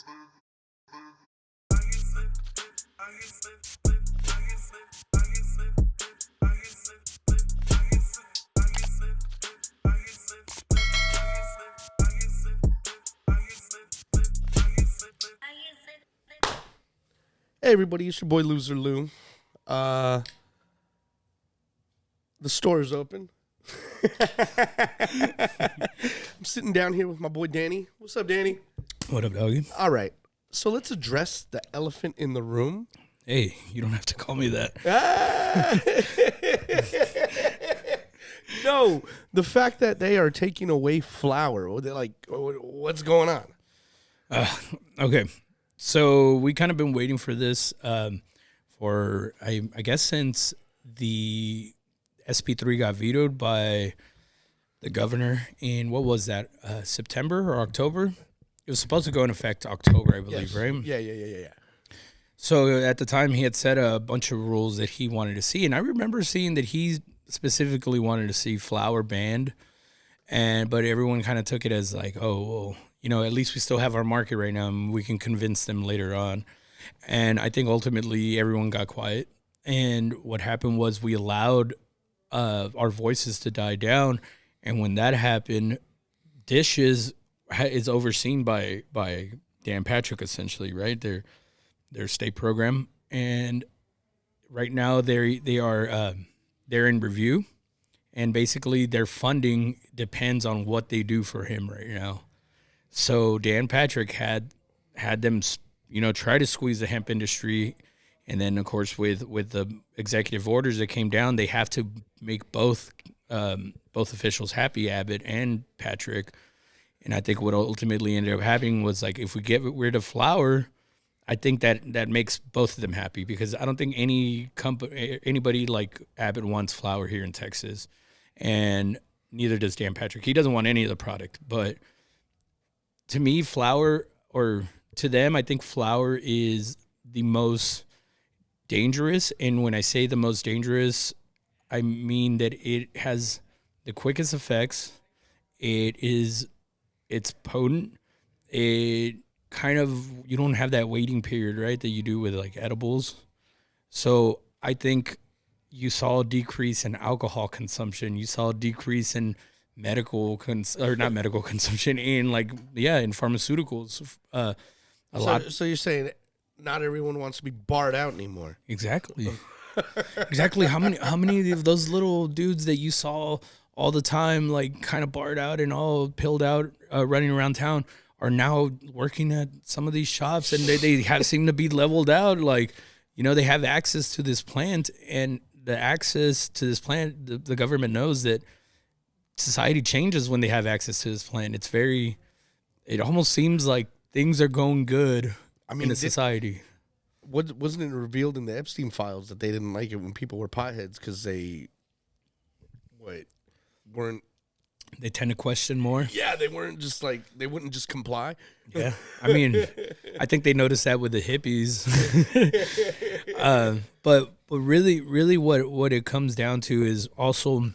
Hey everybody, it's your boy Loser Lou. The store is open. I'm sitting down here with my boy Danny. What's up, Danny? What up, doggy? All right, so let's address the elephant in the room. Hey, you don't have to call me that. No, the fact that they are taking away flour. They're like, what's going on? Okay, so we kind of been waiting for this for, I guess, since the SP3 got vetoed by the governor in, what was that, September or October? It was supposed to go in effect October, I believe, Yes. right? Yeah. So at the time, he had set a bunch of rules that he wanted to see, and I remember seeing that he specifically wanted to see flour banned, but everyone kind of took it as like, oh, well, you know, at least we still have our market right now, and we can convince them later on. And I think ultimately everyone got quiet, and what happened was we allowed our voices to die down, and when that happened, dishes is overseen by Dan Patrick, essentially, right? Their state program, and right now they're in review, and basically their funding depends on what they do for him right now. So Dan Patrick had them, you know, try to squeeze the hemp industry, and then of course with the executive orders that came down, they have to make both officials happy, Abbott and Patrick. And I think what ultimately ended up happening was, like, if we get rid of flour, I think that makes both of them happy, because I don't think anybody like Abbott wants flour here in Texas, and neither does Dan Patrick. He doesn't want any of the product. But to me, flour, or to them, I think flour is the most dangerous. And when I say the most dangerous, I mean that it has the quickest effects. It's potent. It kind of, you don't have that waiting period, right, that you do with like edibles. So I think you saw a decrease in alcohol consumption. You saw a decrease in not medical consumption, in in pharmaceuticals. So you're saying not everyone wants to be barred out anymore? Exactly. Exactly. How many of those little dudes that you saw all the time, like kind of barred out and all pilled out, running around town, are now working at some of these shops, and they seem to be leveled out. Like, you know, they have access to this plant, and the access to this plant, the government knows that society changes when they have access to this plant. It almost seems like things are going good in a society. Wasn't it revealed in the Epstein files that they didn't like it when people were potheads because they weren't? They tend to question more. Yeah, they weren't just like, they wouldn't just comply. Yeah, I mean, I think they noticed that with the hippies. But really, what it comes down to is also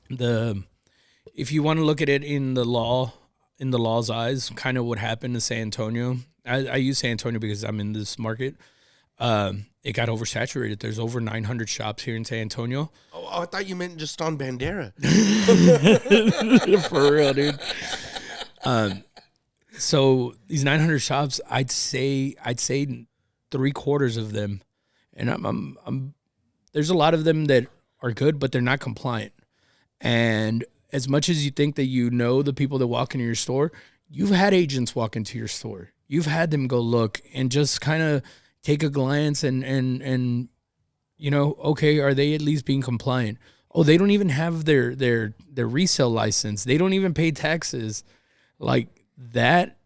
if you want to look at it in the law's eyes, kind of what happened to San Antonio. I use San Antonio because I'm in this market. It got oversaturated. There's over 900 shops here in San Antonio. Oh, I thought you meant just on Bandera. For real, dude. So these 900 shops, I'd say 3/4 of them, and there's a lot of them that are good, but they're not compliant. And as much as you think that you know the people that walk into your store, you've had agents walk into your store. You've had them go look and just kind of take a glance and you know, okay, are they at least being compliant? Oh, they don't even have their resale license. They don't even pay taxes. Like, that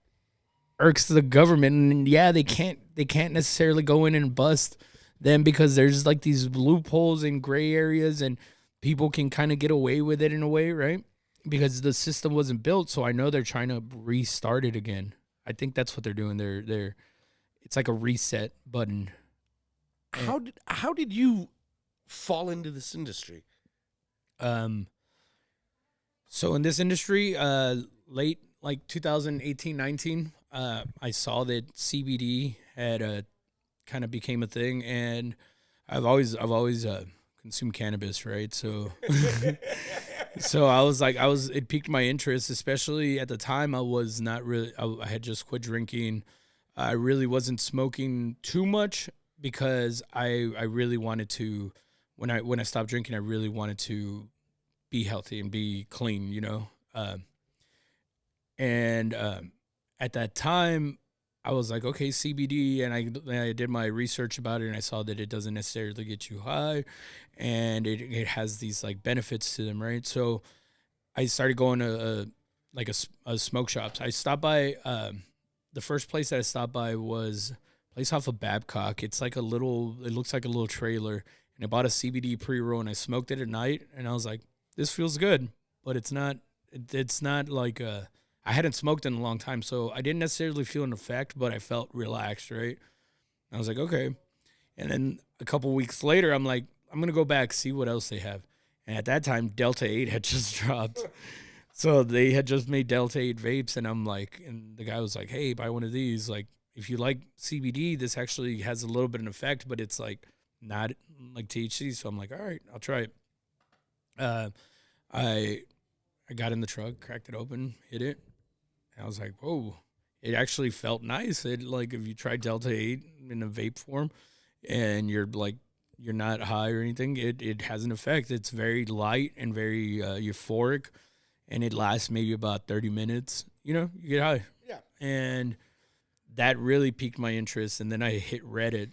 irks the government. And yeah, they can't necessarily go in and bust them because there's like these loopholes and gray areas, and people can kind of get away with it in a way, right? Because the system wasn't built. So I know they're trying to restart it again. I think that's what they're doing. It's like a reset button. How did you fall into this industry? So in this industry, late like 2018, 19, I saw that CBD had kind of became a thing, and I've always consumed cannabis, right? So so I was like, it piqued my interest, especially at the time. I was not really, I had just quit drinking. I really wasn't smoking too much because I really wanted to, when I stopped drinking, I really wanted to be healthy and be clean, you know? And at that time, I was like, okay, CBD, and I did my research about it, and I saw that it doesn't necessarily get you high, and it has these like benefits to them, right? So I started going to a smoke shops. I stopped by the first place that I stopped by was a place off of Babcock. It's like it looks like a little trailer, and I bought a CBD pre-roll and I smoked it at night, and I was like, this feels good, but it's not. It's not like I hadn't smoked in a long time, so I didn't necessarily feel an effect, but I felt relaxed, right? I was like, okay. And then a couple weeks later, I'm like, I'm gonna go back see what else they have. And at that time, Delta 8 had just dropped. So they had just made Delta 8 vapes, and I'm like, and the guy was like, hey, buy one of these. Like, if you like CBD, this actually has a little bit of an effect, but it's like not like THC. So I'm like, all right, I'll try it. I I got in the truck, cracked it open, hit it. And I was like, whoa. It actually felt nice. It like if you try Delta 8 in a vape form and you're not high or anything, it has an effect. It's very light and very euphoric, and it lasts maybe about 30 minutes. You know, you get high. Yeah. And that really piqued my interest. And then I hit Reddit.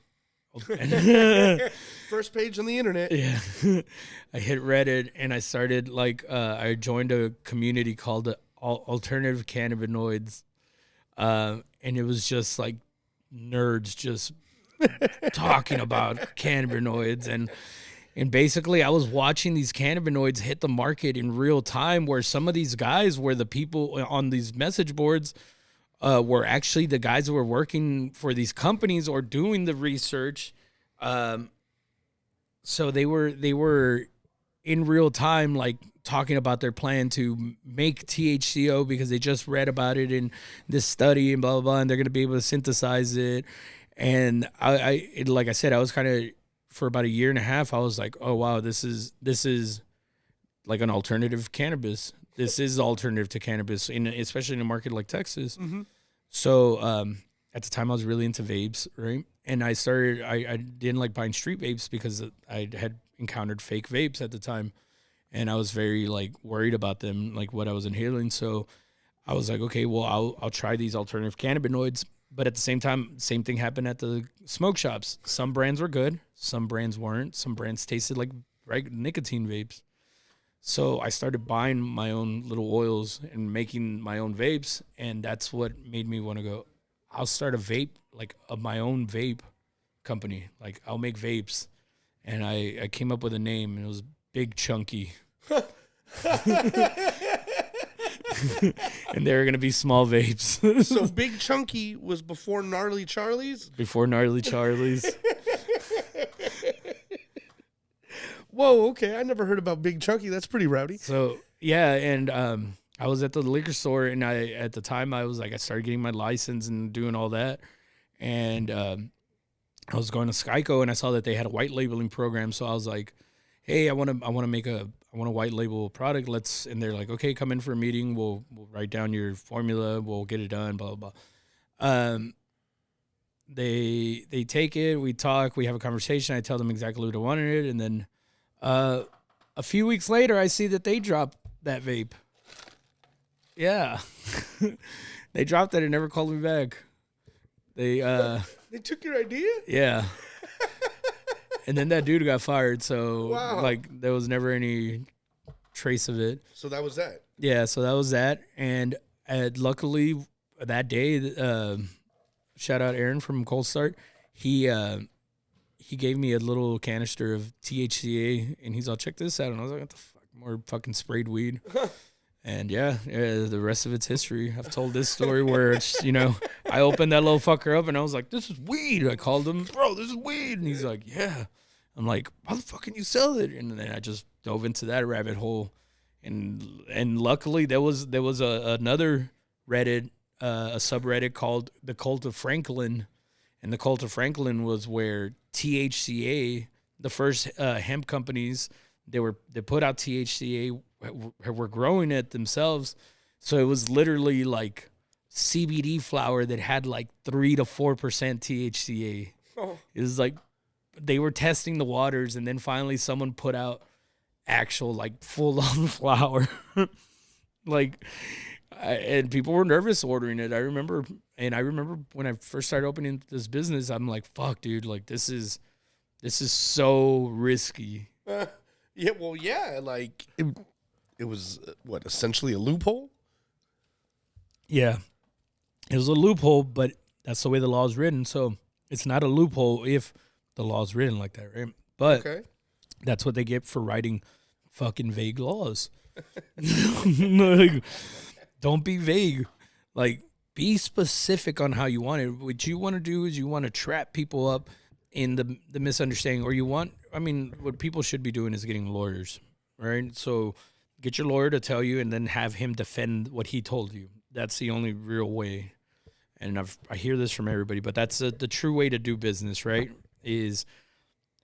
First page on the internet. Yeah. I hit Reddit and I started I joined a community called Alternative Cannabinoids. And it was just like nerds just talking about cannabinoids, and basically I was watching these cannabinoids hit the market in real time, where some of these guys were the people on these message boards were actually the guys who were working for these companies or doing the research. So they were in real time, like talking about their plan to make THCO because they just read about it in this study and blah, blah, blah, and they're going to be able to synthesize it. And like I said, I was kind of, for about a year and a half, I was like, oh, wow, this is like an alternative cannabis. This is alternative to cannabis, especially in a market like Texas. Mm-hmm. So at the time I was really into vapes, right? And I didn't like buying street vapes because I had encountered fake vapes at the time. And I was very like worried about them, like what I was inhaling. So I was like, okay, well, I'll try these alternative cannabinoids. But at the same time, same thing happened at the smoke shops. Some brands were good, some brands weren't. Some brands tasted like nicotine vapes. So I started buying my own little oils and making my own vapes, and that's what made me want to go, I'll start a vape, my own vape company. Like, I'll make vapes. And I came up with a name, and it was Big Chunky. And they were going to be small vapes. So Big Chunky was before Gnarly Charlie's? Before Gnarly Charlie's. Whoa, okay. I never heard about Big Chunky. That's pretty rowdy. So, yeah, and I was at the liquor store, and at the time, I started getting my license and doing all that. And I was going to Skyco, and I saw that they had a white labeling program. So I was like, hey, I want to make a white label product. And they're like, okay, come in for a meeting. We'll write down your formula. We'll get it done, blah, blah, blah. They take it. We talk. We have a conversation. I tell them exactly what I wanted. And then a few weeks later, I see that they dropped that vape. Yeah. They dropped it and never called me back. They took your idea? Yeah. And then that dude got fired, so wow. There was never any trace of it. So that was that. Yeah, so that was that. And luckily that day, shout out Aaron from Cold Start, he gave me a little canister of THCA, and he's all, check this out. And I was like, what the fuck? More fucking sprayed weed. And yeah, the rest of it's history. I've told this story where it's, I opened that little fucker up and I was like, this is weed. I called him, bro, this is weed. And he's like, yeah. I'm like, how the fuck can you sell it? And then I just dove into that rabbit hole. And luckily there was another Reddit a subreddit called the Cult of Franklin, and the Cult of Franklin was where THCA, the first hemp companies, they put out THCA, were growing it themselves, so it was literally like CBD flower that had like 3 to 4% THCA. Oh. It was like they were testing the waters, and then finally someone put out actual like full on flower. Like, and people were nervous ordering it. I remember when I first started opening this business, I'm like, fuck, dude, like this is so risky. Yeah, well, yeah, like it was what, essentially a loophole? Yeah. It was a loophole, but that's the way the law is written. So it's not a loophole if the law is written like that, right? But that's what they get for writing fucking vague laws. Like, don't be vague. Like, be specific on how you want it. What you want to do is you want to trap people up in the misunderstanding, or what people should be doing is getting lawyers, right? So get your lawyer to tell you, and then have him defend what he told you. That's the only real way. And I hear this from everybody, but that's the true way to do business, right? Is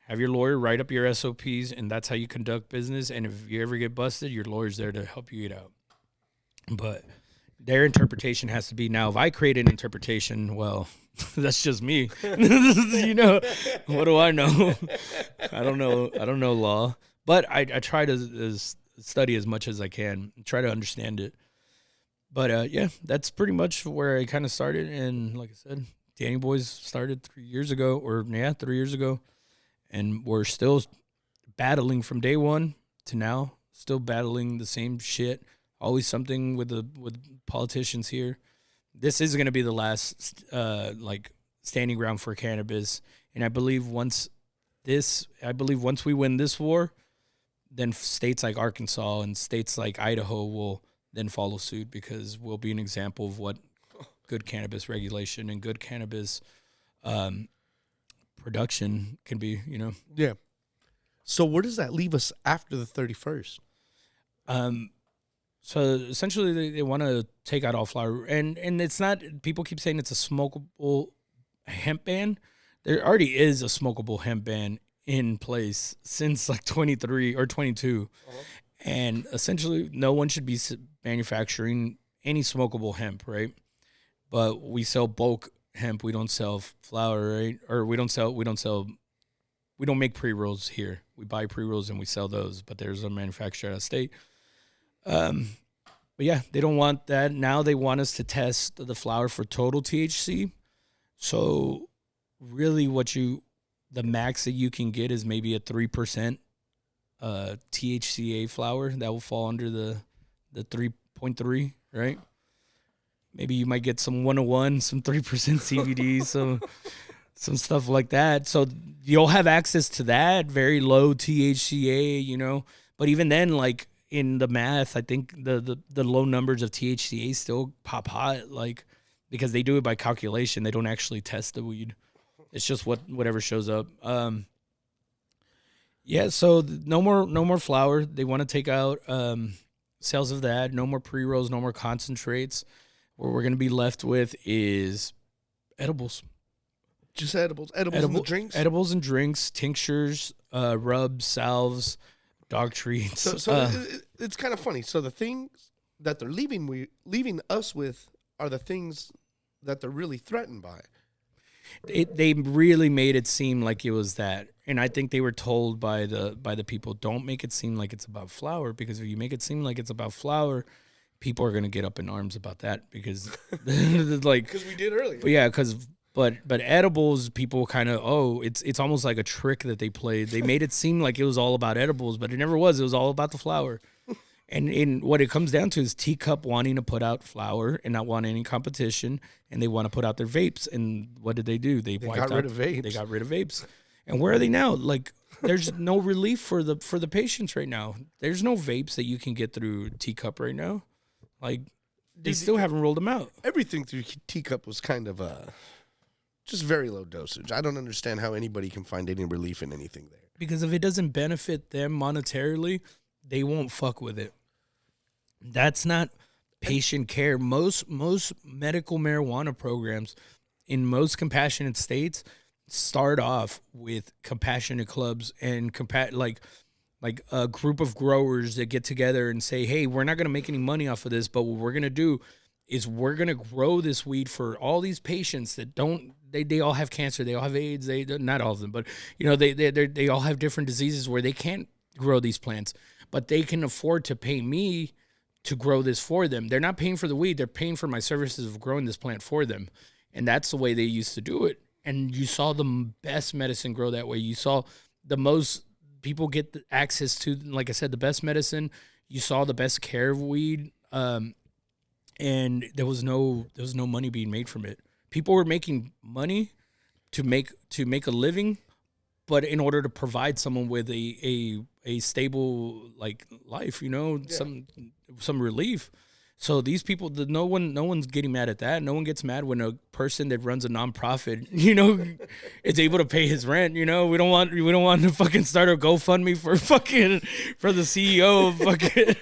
have your lawyer write up your SOPs, and that's how you conduct business. And if you ever get busted, your lawyer's there to help you get out. But their interpretation has to be, now if I create an interpretation, well, that's just me. You know, what do I know? I don't know law. But I try to study as much as I can, try to understand it. But yeah, that's pretty much where I kind of started. And like I said, Danny Boys started 3 years ago, 3 years ago. And we're still battling from day one to now, still battling the same shit. Always something with politicians here. This is going to be the last standing ground for cannabis. And I believe once we win this war, then states like Arkansas and states like Idaho will then follow suit, because we'll be an example of what good cannabis regulation and good cannabis production can be, you know? Yeah. So where does that leave us after the 31st? So essentially they want to take out all flower, and it's not, people keep saying it's a smokable hemp ban. There already is a smokable hemp ban in place since like 23 or 22. Uh-huh. And essentially no one should be manufacturing any smokable hemp, right? But we sell bulk hemp. We don't sell flower, right? Or we don't make pre-rolls here. We buy pre-rolls and we sell those, but there's a manufacturer out of state. But yeah, they don't want that. Now they want us to test the flower for total THC. So really the max that you can get is maybe a 3% THCA flower. That will fall under the 3.3, right? Maybe you might get some 101, some 3% CBD, some stuff like that. So you'll have access to that very low THCA, you know. But even then, like in the math, I think the low numbers of THCA still pop hot, like, because they do it by calculation. They don't actually test the weed. It's just whatever shows up. Yeah. So no more flower. They want to take out sales of that. No more pre-rolls. No more concentrates. What we're going to be left with is edibles. Just edibles and the drinks? Edibles and drinks, tinctures, rubs, salves, dog treats. So it's kind of funny. So the things that they're leaving us with are the things that they're really threatened by. They really made it seem like it was that. And I think they were told by the people, don't make it seem like it's about flower, because if you make it seem like it's about flower, people are going to get up in arms about that, because like, because we did earlier. Yeah, but edibles, people kind of, it's almost like a trick that they played. They made it seem like it was all about edibles, but it never was. It was all about the flower. And what it comes down to is Teacup wanting to put out flower and not want any competition, and they want to put out their vapes. And what did they do? They got rid of vapes. They got rid of vapes. And where are they now? Like, there's no relief for the patients right now. There's no vapes that you can get through Teacup right now. Like, they still haven't rolled them out. Everything through Teacup was kind of just very low dosage. I don't understand how anybody can find any relief in anything there. Because if it doesn't benefit them monetarily, they won't fuck with it. That's not patient care. Most medical marijuana programs in most compassionate states start off with compassionate clubs and like a group of growers that get together and say, hey, we're not going to make any money off of this, but what we're going to do is we're going to grow this weed for all these patients that they all have cancer, they all have AIDS, not all of them, but they all have different diseases where they can't grow these plants, but they can afford to pay me to grow this for them. They're not paying for the weed, they're paying for my services of growing this plant for them. And that's the way they used to do it. And you saw the best medicine grow that way. You saw the most people get the access to, like I said, the best medicine. You saw the best care of weed, and there was no money being made from it. People were making money to make a living, but in order to provide someone with a stable like life, some relief. So these people, no one's getting mad at that. No one gets mad when a person that runs a nonprofit, is able to pay his rent. We don't want to fucking start a GoFundMe for the CEO of fucking,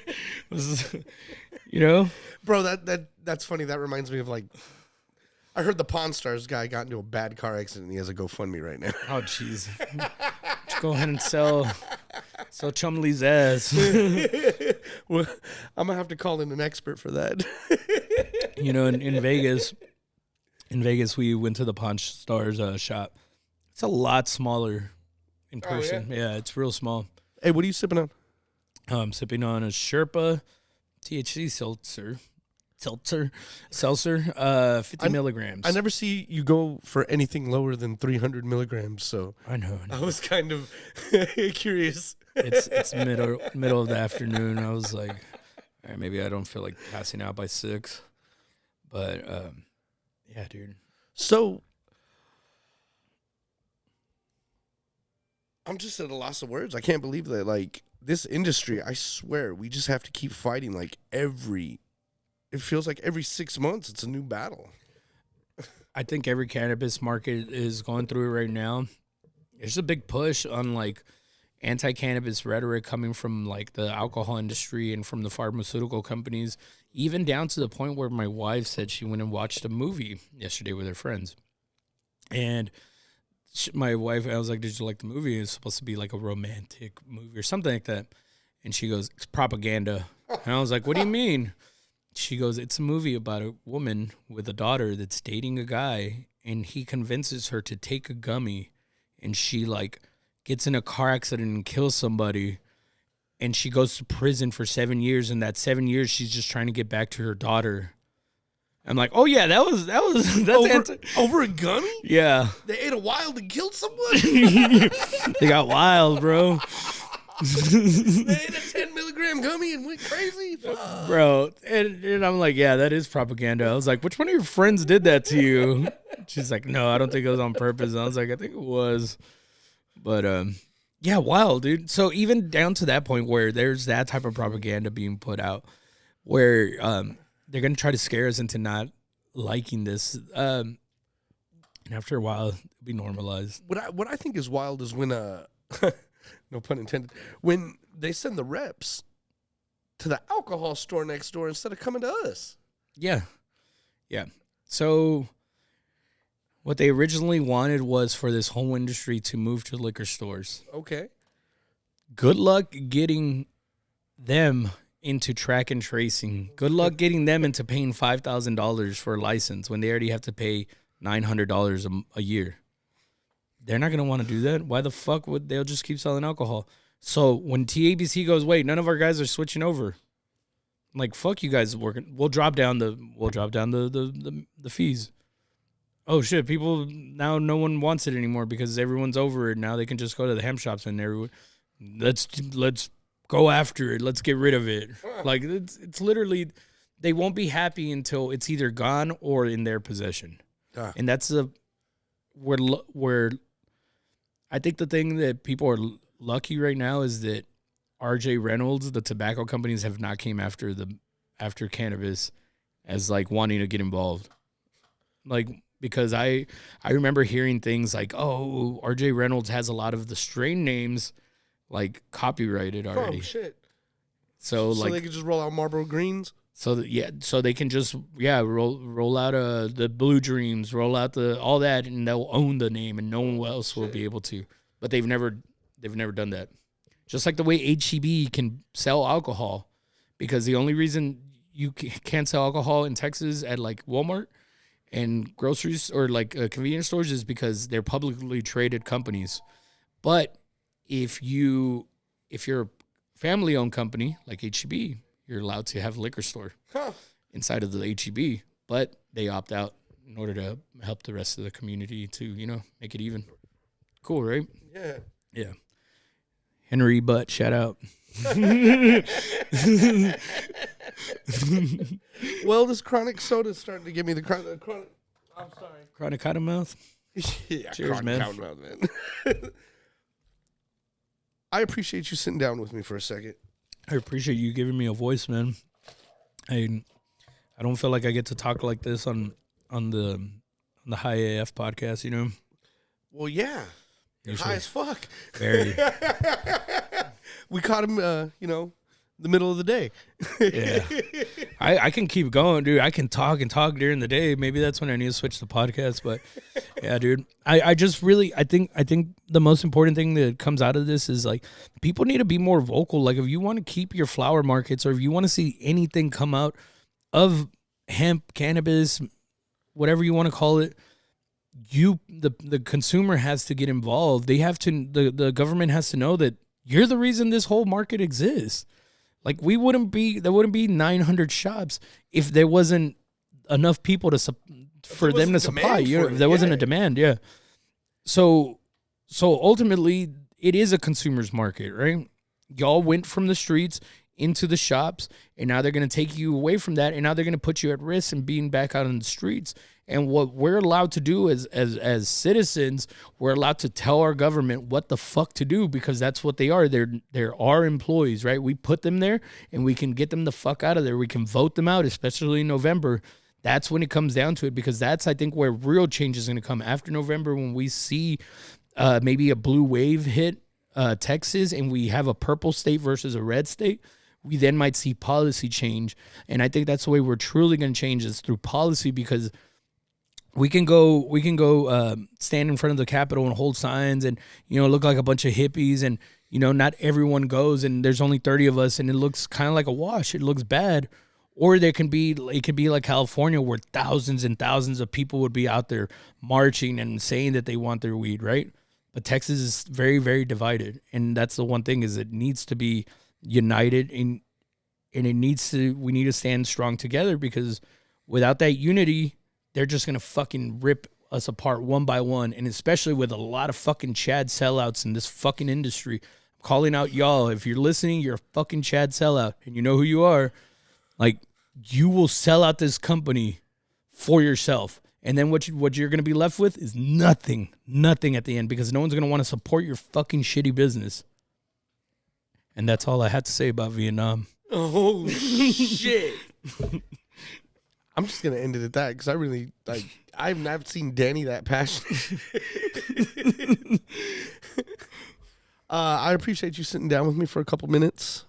Bro, that's funny. That reminds me of like, I heard the Pawn Stars guy got into a bad car accident and he has a GoFundMe right now. Oh, jeez. Go ahead and sell Chumley's ass. Well, I'm going to have to call in an expert for that. In Vegas, we went to the Pawn Stars shop. It's a lot smaller in person. Oh, yeah, it's real small. Hey, what are you sipping on? I'm sipping on a Sherpa THC seltzer, 50 milligrams. I never see you go for anything lower than 300 milligrams, so I know. I was kind of curious. It's middle of the afternoon. I was like, all right, maybe I don't feel like passing out by 6, but yeah, dude. So I'm just at a loss of words. I can't believe that, like, this industry, I swear, we just have to keep fighting, like, it feels like every 6 months it's a new battle. I think every cannabis market is going through it right now. There's a big push on, like, anti-cannabis rhetoric coming from, like, the alcohol industry and from the pharmaceutical companies, even down to the point where my wife said she went and watched a movie yesterday with her friends. And my wife, I was like, did you like the movie? It's supposed to be like a romantic movie or something like that. And she goes, it's propaganda. And I was like, what do you mean? She goes, it's a movie about a woman with a daughter that's dating a guy, and he convinces her to take a gummy, and she, like, gets in a car accident and kills somebody, and she goes to prison for 7 years, and that 7 years she's just trying to get back to her daughter. I'm like, oh yeah, that's over a gummy? Yeah. They ate a wild and killed someone? They got wild, bro. They ate a 10 milligram gummy and went crazy? Bro, and I'm like, yeah, that is propaganda. I was like, which one of your friends did that to you? She's like, no, I don't think it was on purpose. And I was like, I think it was. But, yeah, wild, dude. So even down to that point where there's that type of propaganda being put out where they're going to try to scare us into not liking this. And after a while, it'll be normalized. What I think is wild is when, no pun intended, when they send the reps to the alcohol store next door instead of coming to us. Yeah. Yeah. So what they originally wanted was for this whole industry to move to liquor stores. Okay. Good luck getting them into track and tracing. Good luck getting them into paying $5,000 for a license when they already have to pay $900 a year. They're not going to want to do that. Why the fuck would they'll just keep selling alcohol? So when TABC goes, wait, none of our guys are switching over. I'm like, fuck you guys working. We'll drop down the fees. Oh shit, people now no one wants it anymore because everyone's over it. Now they can just go to the hemp shops and everyone let's go after it. Let's get rid of it. Like it's literally they won't be happy until it's either gone or in their possession. And that's where I think the thing that people are lucky right now is that RJ Reynolds, the tobacco companies have not came after cannabis as like wanting to get involved. Like, because I remember hearing things like, oh, RJ Reynolds has a lot of the strain names like copyrighted already. Oh shit. So like they could just roll out Marlboro Greens? So they can just roll out the Blue Dreams, roll out all that, and they'll own the name, and no one else will be able to. But they've never done that. Just like the way HEB can sell alcohol, because the only reason you can't sell alcohol in Texas at like Walmart and groceries or like convenience stores is because they're publicly traded companies. But if you're a family-owned company like HEB, you're allowed to have a liquor store inside of the HEB, but they opt out in order to help the rest of the community to, make it even. Cool, right? Yeah. Yeah. Henry Butt, shout out. Well, this chronic soda's starting to give me the chronic. I'm sorry. Chronic Cottonmouth. Yeah, cheers, man. Cottonmouth, man. I appreciate you sitting down with me for a second. I appreciate you giving me a voice, man. I don't feel like I get to talk like this on the High AF podcast, Well, yeah. You're high as fuck. Very. We caught him, the middle of the day. Yeah. I can keep going, dude. I can talk and talk during the day. Maybe that's when I need to switch the podcast. But yeah, dude. I just really I think the most important thing that comes out of this is like people need to be more vocal. Like if you want to keep your flower markets or if you want to see anything come out of hemp, cannabis, whatever you want to call it, the consumer has to get involved. They have to the government has to know that you're the reason this whole market exists. Like there wouldn't be 900 shops if there wasn't enough people for them to supply. There wasn't a demand, yeah. So ultimately it is a consumer's market, right? Y'all went from the streets into the shops, and now they're going to take you away from that, and now they're going to put you at risk and being back out in the streets. And what we're allowed to do as citizens, we're allowed to tell our government what the fuck to do because that's what they are. They're our employees, right? We put them there, and we can get them the fuck out of there. We can vote them out, especially in November. That's when it comes down to it because that's, I think, where real change is going to come after November when we see maybe a blue wave hit Texas and we have a purple state versus a red state. We then might see policy change. And I think that's the way we're truly going to change is through policy because we can go stand in front of the Capitol and hold signs and, look like a bunch of hippies and, not everyone goes and there's only 30 of us and it looks kind of like a wash. It looks bad. Or it could be like California where thousands and thousands of people would be out there marching and saying that they want their weed, right? But Texas is very, very divided. And that's the one thing is it needs to be united and we need to stand strong together because without that unity, they're just going to fucking rip us apart one by one. And especially with a lot of fucking Chad sellouts in this fucking industry. I'm calling out y'all. If you're listening, you're a fucking Chad sellout and you know who you are. Like, you will sell out this company for yourself. And then what you're going to be left with is nothing at the end because no one's going to want to support your fucking shitty business. And that's all I had to say about Vietnam. Oh, shit. I'm just going to end it at that because I really, I've never seen Danny that passionate. I appreciate you sitting down with me for a couple minutes.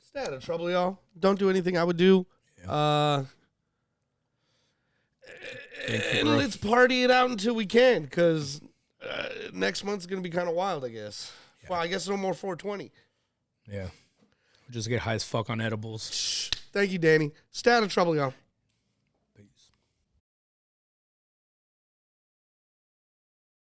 Stay out of trouble, y'all. Don't do anything I would do. Yeah. Let's party it out until we can because next month's going to be kind of wild, I guess. Yeah. Well, I guess no more 420. Yeah. We'll just get high as fuck on edibles. Thank you, Danny. Stay out of trouble, y'all.